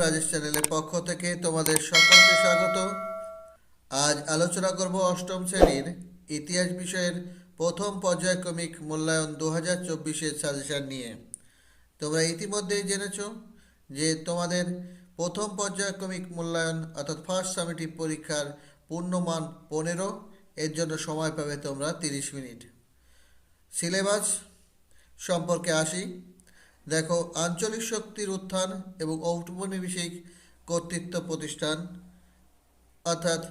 রাজেশ চ্যানেলের পক্ষ থেকে তোমাদের সকলকে স্বাগত। আজ আলোচনা করব অষ্টম শ্রেণীর ইতিহাস বিষয়ের প্রথম পর্যায়ক্রমিক মূল্যায়ন 2024-এর সাজেশন নিয়ে। তোমরা ইতিমধ্যেই জেনেছো যে তোমাদের প্রথম পর্যায়ক্রমিক মূল্যায়ন অর্থাৎ ফার্স্ট সামেটিভ পরীক্ষার পূর্ণমান 15, এর জন্য সময় পাবে তোমরা 30 মিনিট। সিলেবাস সম্পর্কে আসি। দেখো, আঞ্চলিক শক্তির উত্থান এবং ঔপনিবেশিক কর্তৃত্ব প্রতিষ্ঠান অর্থাৎ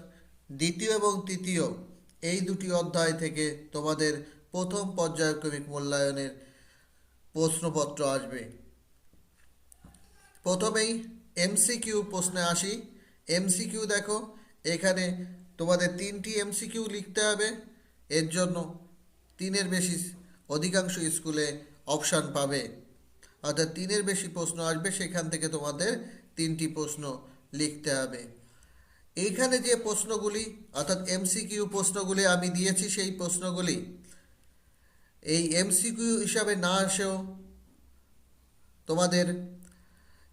দ্বিতীয় এবং তৃতীয় এই দুটি অধ্যায় থেকে তোমাদের প্রথম পর্যায়ক্রমিক মূল্যায়নের প্রশ্নপত্র আসবে। প্রথমেই এমসিকিউ প্রশ্নে আসি। এমসিকিউ দেখো, এখানে তোমাদের 3টি এমসিকিউ লিখতে হবে। এর জন্য 3-এর বেশি অধিকাংশ স্কুলে অপশান পাবে, অর্থাৎ 3-এর বেশি প্রশ্ন আসবে, সেখান থেকে তোমাদের 3টি প্রশ্ন লিখতে হবে। এইখানে যে প্রশ্নগুলি অর্থাৎ এমসিকিউ প্রশ্নগুলি আমি দিয়েছি, সেই প্রশ্নগুলি এই এমসিকিউ হিসাবে না আসেও তোমাদের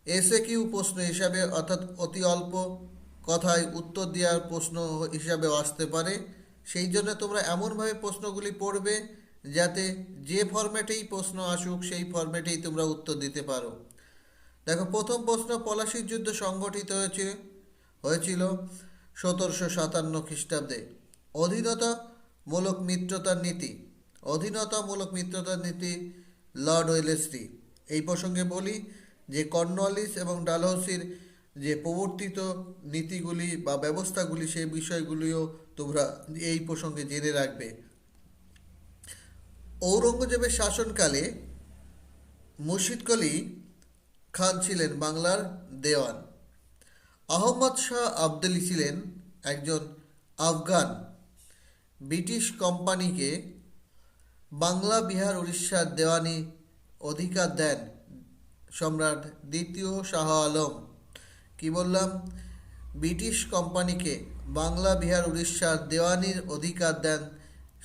এসএকিউ প্রশ্ন হিসাবে অর্থাৎ অতি অল্প কথায় উত্তর দেওয়ার প্রশ্ন হিসাবেও আসতে পারে। সেই জন্য তোমরা এমনভাবে প্রশ্নগুলি পড়বে যাতে যে ফরম্যাটেই প্রশ্ন আসুক সেই ফরম্যাটেই তোমরা উত্তর দিতে পারো। দেখো, প্রথম প্রশ্ন, পলাশির যুদ্ধ সংগঠিত হয়েছিল 1757 খ্রিস্টাব্দে। অধীনতামূলক মিত্রতার নীতি। অধীনতামূলক মিত্রতার নীতি লর্ড ওয়েলেসলি। এই প্রসঙ্গে বলি যে কর্নওয়ালিস এবং ডালহৌসির যে প্রবর্তিত নীতিগুলি বা ব্যবস্থাগুলি, সেই বিষয়গুলিও তোমরা এই প্রসঙ্গে জেনে রাখবে। ঔরঙ্গজেবের শাসনকালে মুর্শিদ কুলি খান ছিলেন বাংলার দেওয়ান। আহমদ শাহ আবদালি ছিলেন একজন আফগান। ব্রিটিশ কোম্পানিকে বাংলা, বিহার, উড়িষ্যার দেওয়ানি অধিকার দেন সম্রাট দ্বিতীয় শাহ আলম। কি বললাম? ব্রিটিশ কোম্পানিকে বাংলা, বিহার, উড়িষ্যার দেওয়ানির অধিকার দেন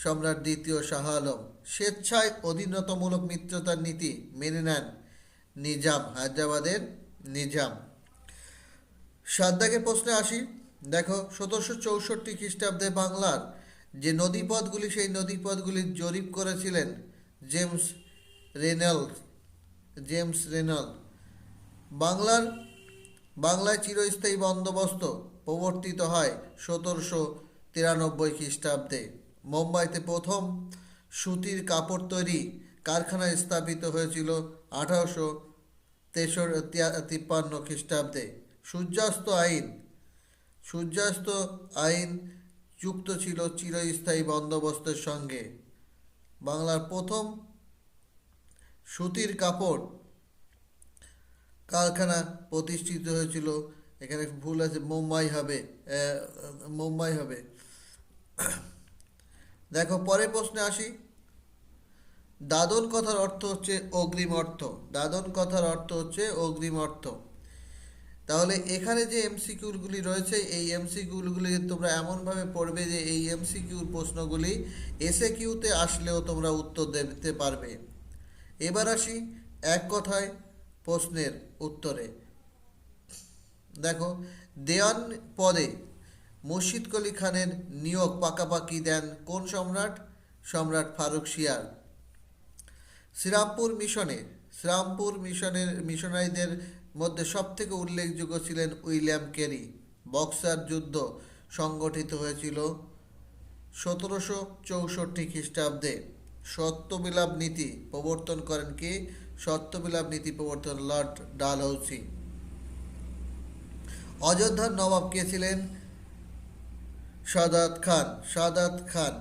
সম্রাট দ্বিতীয় শাহ আলম। স্বেচ্ছায় অধীনতামূলক মিত্রতার নীতি মেনে নেন নিজাম, হায়দ্রাবাদের নিজাম। সাদ্দাকের প্রশ্নে আসি। দেখো, 1764 খ্রিস্টাব্দে বাংলার যে নদীপথগুলি, সেই নদীপথগুলির জরিপ করেছিলেন জেমস রেনল্ড। বাংলায় চিরস্থায়ী বন্দোবস্ত প্রবর্তিত হয় 1793 খ্রিস্টাব্দে। মুম্বাইতে প্রথম সুতির কাপড় তৈরি কারখানা স্থাপিত হয়েছিল 1853 খ্রিস্টাব্দে। সূর্যাস্ত আইন যুক্ত ছিল চিরস্থায়ী বন্দোবস্তের সঙ্গে। বাংলার প্রথম সুতির কাপড় কারখানা প্রতিষ্ঠিত হয়েছিল, এখানে ভুল আছে, মুম্বাই হবে। দেখো, পরের প্রশ্নে আসি। দাদন কথার অর্থ হচ্ছে অগ্রিম অর্থ। দাদন কথার অর্থ হচ্ছে অগ্রিম অর্থ। তাহলে এখানে যে এমসিকিউগুলি রয়েছে, এই এমসিকিউগুলি তোমরা এমনভাবে পড়বে যে এই এমসিকিউর প্রশ্নগুলি এসএকিউতে আসলেও তোমরা উত্তর দিতে পারবে। এবার আসি এক কথায় প্রশ্নের উত্তরে। দেখো, দেওয়ান পদে মুর্শিদ কুলি খানের নিয়োগ পাকাপাকি দেন কোন সম্রাট? সম্রাট ফারুক শিয়ার। শ্রীরামপুর মিশনের মিশনারিদের মধ্যে সবথেকে উল্লেখযোগ্য ছিলেন উইলিয়াম ক্যারি। বক্সার যুদ্ধ সংগঠিত হয়েছিল 1764 খ্রিস্টাব্দে। সত্যবিলাপ নীতি প্রবর্তন করেন কি? সত্যবিলাপ নীতি প্রবর্তন লর্ড ডালহৌসি। অযোধ্যার নবাব কে ছিলেন? সাদাত খান।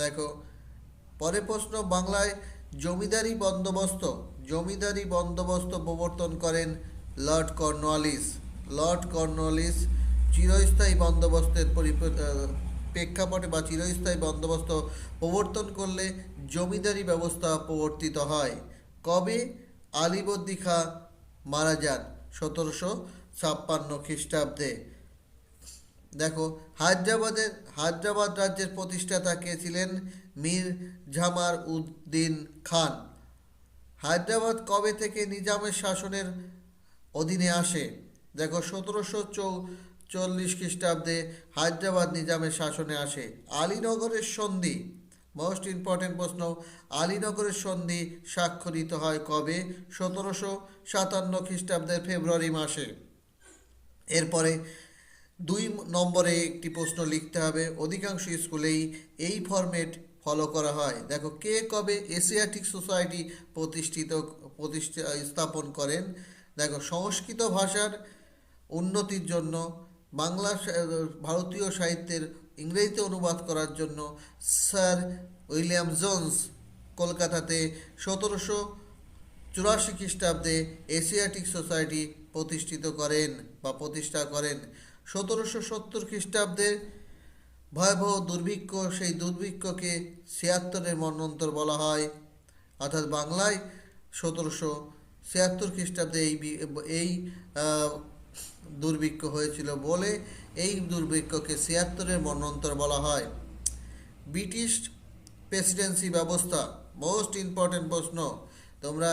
দেখো, পরের প্রশ্ন, বাংলায় জমিদারি বন্দোবস্ত প্রবর্তন করেন লর্ড কর্নওয়ালিস। চিরস্থায়ী বন্দোবস্তের প্রেক্ষাপটে বা চিরস্থায়ী বন্দোবস্ত প্রবর্তন করলে জমিদারি ব্যবস্থা প্রবর্তিত হয়। কবে? আলীবর্দী খাঁ মারা যান 1756 খ্রিস্টাব্দে। দেখো, হায়দ্রাবাদ রাজ্যের প্রতিষ্ঠাতা কে ছিলেন? মীর জামার উদ্দিন খান। হায়দ্রাবাদ কবে থেকে নিজামের শাসনের অধীনে আসে। দেখো 1740 খ্রিস্টাব্দে হায়দ্রাবাদ নিজামের শাসনে আসে। আলীনগরের সন্ধি, মোস্ট ইম্পর্টেন্ট প্রশ্ন, আলীনগরের সন্ধি স্বাক্ষরিত হয় কবে? 1757 খ্রিস্টাব্দের ফেব্রুয়ারি মাসে। এরপরে 2 নম্বরে একটি প্রশ্ন লিখতে হবে, অধিকাংশ স্কুলেই এই ফরম্যাট ফলো করা হয়। দেখো কে কবে এশিয়াটিক সোসাইটি স্থাপন করেন? দেখো সংস্কৃত ভাষার উন্নতির জন্য, ভারতীয় সাহিত্যের ইংরেজিতে অনুবাদ করার জন্য স্যার উইলিয়াম জোন্স কলকাতাতে 1784 খ্রিস্টাব্দে এশিয়াটিক সোসাইটি প্রতিষ্ঠা করেন। 1770 খ্রিস্টাব্দে ভয়াবহ দুর্ভিক্ষ, সেই দুর্ভিক্ষকে 76-এর মন্বন্তর বলা হয়। অর্থাৎ বাংলায় 1776 খ্রিস্টাব্দে এই দুর্ভিক্ষ হয়েছিল বলে এই দুর্ভিক্ষকে 76-এর মন্বন্তর বলা হয়। ব্রিটিশ প্রেসিডেন্সি ব্যবস্থা, মোস্ট ইম্পর্টেন্ট প্রশ্ন। তোমরা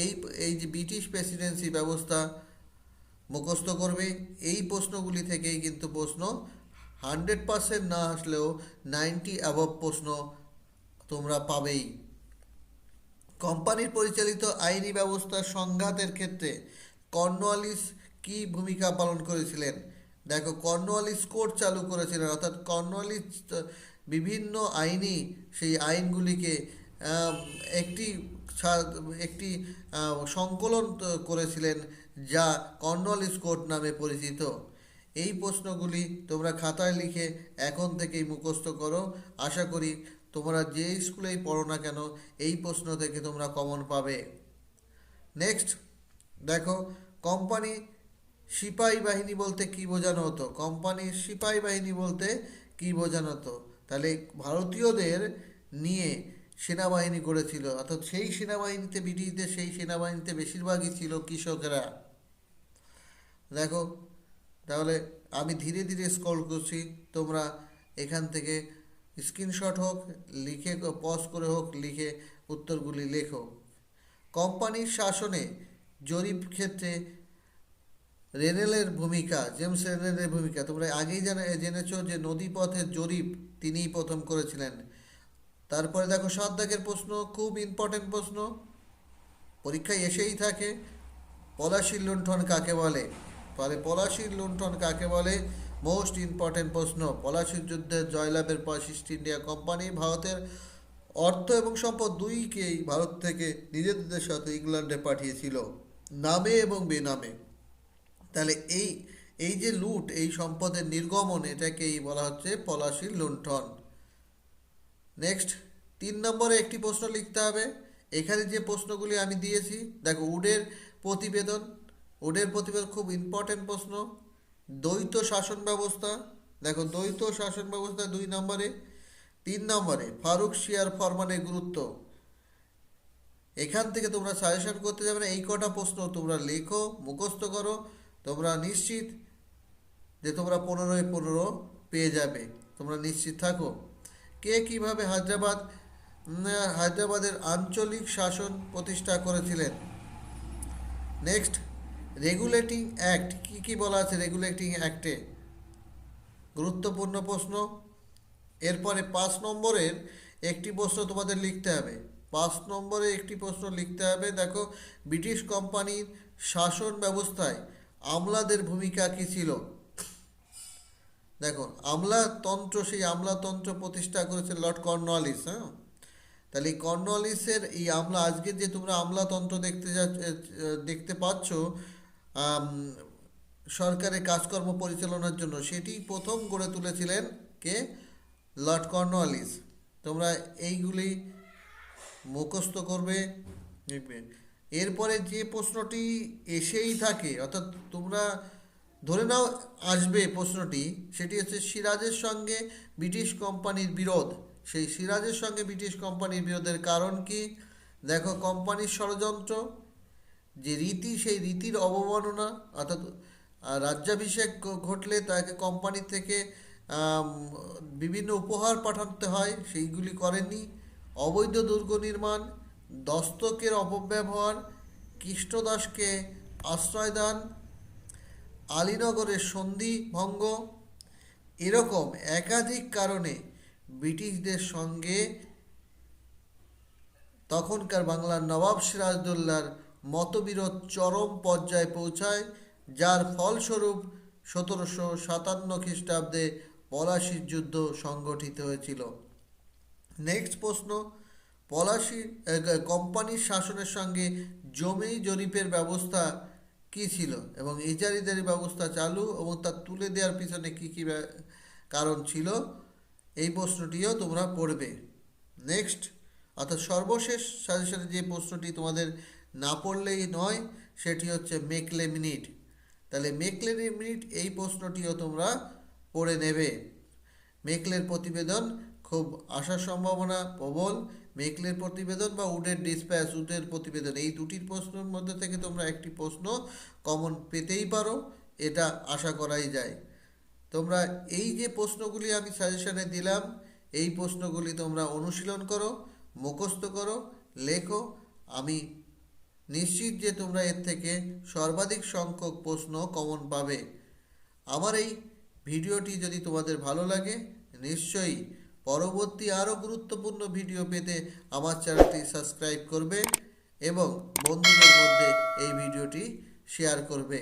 এই এই যে ব্রিটিশ প্রেসিডেন্সি ব্যবস্থা মুখস্থ করবে। এই প্রশ্নগুলি থেকেই কিন্তু প্রশ্ন 100% না আসলেও 90 অ্যাবভ প্রশ্ন তোমরা পাবেই। কোম্পানির পরিচালিত আইনি ব্যবস্থার সংঘাতের ক্ষেত্রে কর্নওয়ালিস কি ভূমিকা পালন করেছিলেন? দেখো কর্নওয়ালিস কোড চালু করেছিলেন, অর্থাৎ কর্নওয়ালিস বিভিন্ন আইনি সেই আইনগুলিকে একটি একটি সংকলন করেছিলেন, যা কর্নওয়ালিস কোড নামে পরিচিত। এই প্রশ্নগুলি তোমরা খাতায় লিখে এখন থেকেই মুখস্থ করো। আশা করি তোমরা যে স্কুলেই পড়ো না কেন এই প্রশ্ন থেকে তোমরা কমন পাবে। নেক্সট দেখো, কোম্পানি সিপাহী বাহিনী বলতে কি বোঝানো হতো? কোম্পানির সিপাহী বাহিনী বলতে কি বোঝানো হতো? তাহলে ভারতীয়দের নিয়ে সেনাবাহিনী গড়েছিল, অর্থাৎ সেই সেনাবাহিনীতে ব্রিটিশদের সেই সেনাবাহিনীতে বেশিরভাগই ছিল কৃষকেরা। দেখো তাহলে আমি ধীরে ধীরে স্ক্রল করছি, তোমরা এখান থেকে স্ক্রিনশট হোক, লিখে পজ করে হোক, লিখে উত্তরগুলি লেখো। কোম্পানির শাসনে জরিপ ক্ষেত্রে রেনেলের ভূমিকা, জেমস রেনেলের ভূমিকা তোমরা আগেই জেনেছো যে নদীপথের জরিপ তিনিই প্রথম করেছিলেন। তারপরে দেখো 7 দাগের প্রশ্ন, খুব ইম্পর্টেন্ট প্রশ্ন, পরীক্ষায় এসেই থাকে। পলাশীর লুণ্ঠন কাকে বলে? তাহলে পলাশীর লুণ্ঠন কাকে বলে? মোস্ট ইম্পর্টেন্ট প্রশ্ন। পলাশীর যুদ্ধের জয়লাভের পর ইস্ট ইন্ডিয়া কোম্পানি ভারতের অর্থ এবং সম্পদ দুইকেই ভারত থেকে নিজেদের সাথে ইংল্যান্ডে পাঠিয়েছিল, নামে এবং বেনামে। তাহলে এই যে লুট, এই সম্পদের নির্গমন, এটাকেই বলা হচ্ছে পলাশীর লুণ্ঠন। নেক্সট 3 নম্বরে একটি প্রশ্ন লিখতে হবে। এখানে যে প্রশ্নগুলি আমি দিয়েছি, দেখো উডের প্রতিবেদন খুব ইম্পর্টেন্ট প্রশ্ন। দ্বৈত শাসন ব্যবস্থা, দেখো দ্বৈত শাসন ব্যবস্থা 2 নম্বরে। 3 নম্বরে ফারুক শিয়ার ফরমানের গুরুত্ব। এখান থেকে তোমরা সাজেশন করতে যাবে না, এই কটা প্রশ্ন তোমরা লেখো, মুখস্থ করো, তোমরা নিশ্চিত যে তোমরা 15-15 পেয়ে যাবে, তোমরা নিশ্চিত থাকো। কে কিভাবে হায়দ্রাবাদের আঞ্চলিক শাসন প্রতিষ্ঠা করেছিলেন? নেক্সট রেগুলেটিং অ্যাক্ট, কি কি বলা আছে রেগুলেটিং অ্যাক্টে? গুরুত্বপূর্ণ প্রশ্ন। এরপরে 5 নম্বরের একটি প্রশ্ন তোমাদের লিখতে হবে। 5 নম্বরে একটি প্রশ্ন লিখতে হবে। দেখো ব্রিটিশ কোম্পানির শাসন ব্যবস্থায় আমলাদের ভূমিকা কী ছিল? দেখো আমলাতন্ত্র, সেই আমলাতন্ত্র প্রতিষ্ঠা করেছে লর্ড কর্নওয়ালিস। তাহলে এই কর্নওয়ালিসের এই আজকে যে তোমরা আমলাতন্ত্র দেখতে পাচ্ছ সরকারের কাজকর্ম পরিচালনার জন্য, সেটি প্রথম গড়ে তুলেছিলেন কে? Lord Cornwallis. তোমরা এইগুলি মুখস্থ করবে, দেখবে। এরপরে যে প্রশ্নটি এসেই থাকে, অর্থাৎ তোমরা ধরে নাও আসবে প্রশ্নটি, সেটি হচ্ছে সিরাজের সঙ্গে ব্রিটিশ কোম্পানির বিরোধ। সেই সিরাজের সঙ্গে ব্রিটিশ কোম্পানির বিরোধের কারণ কি? দেখো কোম্পানির ষড়যন্ত্র, যে রীতি, সেই রীতির অবমাননা, অর্থাৎ রাজ্যাভিষেক ঘটলে তাকে কোম্পানি থেকে বিভিন্ন উপহার পাঠাতে হয়, সেইগুলি করেননি। অবৈধ দুর্গ নির্মাণ, দস্তকের অপব্যবহার, কৃষ্ণদাসকে আশ্রয়দান, আলীনগরের সন্ধি ভঙ্গ, এরকম একাধিক কারণে ব্রিটিশদের সঙ্গে তখনকার বাংলার নবাব সিরাজদৌল্লার মতবিরোধ চরম পর্যায়ে পৌঁছায়, যার ফলস্বরূপ 1757 খ্রিস্টাব্দে পলাশির যুদ্ধ সংগঠিত হয়েছিল। নেক্সট প্রশ্ন, পলাশি কোম্পানির শাসনের সঙ্গে জমি জরিপের ব্যবস্থা কি ছিল এবং ইজারিদারি ব্যবস্থা চালু এবং তা তুলে দেওয়ার পিছনে কি কি কারণ ছিল, এই প্রশ্নটিও তোমরা পড়বে। নেক্সট অর্থাৎ সর্বশেষ সাজেশনে যে প্রশ্নটি তোমাদের না পড়লেই নয় সেটি হচ্ছে মেকলে মিনিট। তাহলে মেকলে মিনিট এই প্রশ্নটিও তোমরা পড়ে নেবে। মেকলের প্রতিবেদন খুব আসার সম্ভাবনা প্রবল। মেকলের প্রতিবেদন বা উডের ডিসপ্যাচ, উডের প্রতিবেদন, এই দুটির প্রশ্নের মধ্যে থেকে তোমরা একটি প্রশ্ন কমন পেতেই পারো, এটা আশা করাই যায়। তোমরা এই যে প্রশ্নগুলি আমি সাজেশনে দিলাম, এই প্রশ্নগুলি তোমরা অনুশীলন করো, মুখস্থ করো, লেখো। আমি নিশ্চিত যে তোমরা এর থেকে সর্বাধিক সংখ্যক প্রশ্ন কমন পাবে। আমার এই ভিডিওটি যদি তোমাদের ভালো লাগে, নিশ্চয়ই পরবর্তী আরও গুরুত্বপূর্ণ ভিডিও পেতে আমার চ্যানেলটি সাবস্ক্রাইব করবে এবং বন্ধুদের মধ্যে এই ভিডিওটি শেয়ার করবে।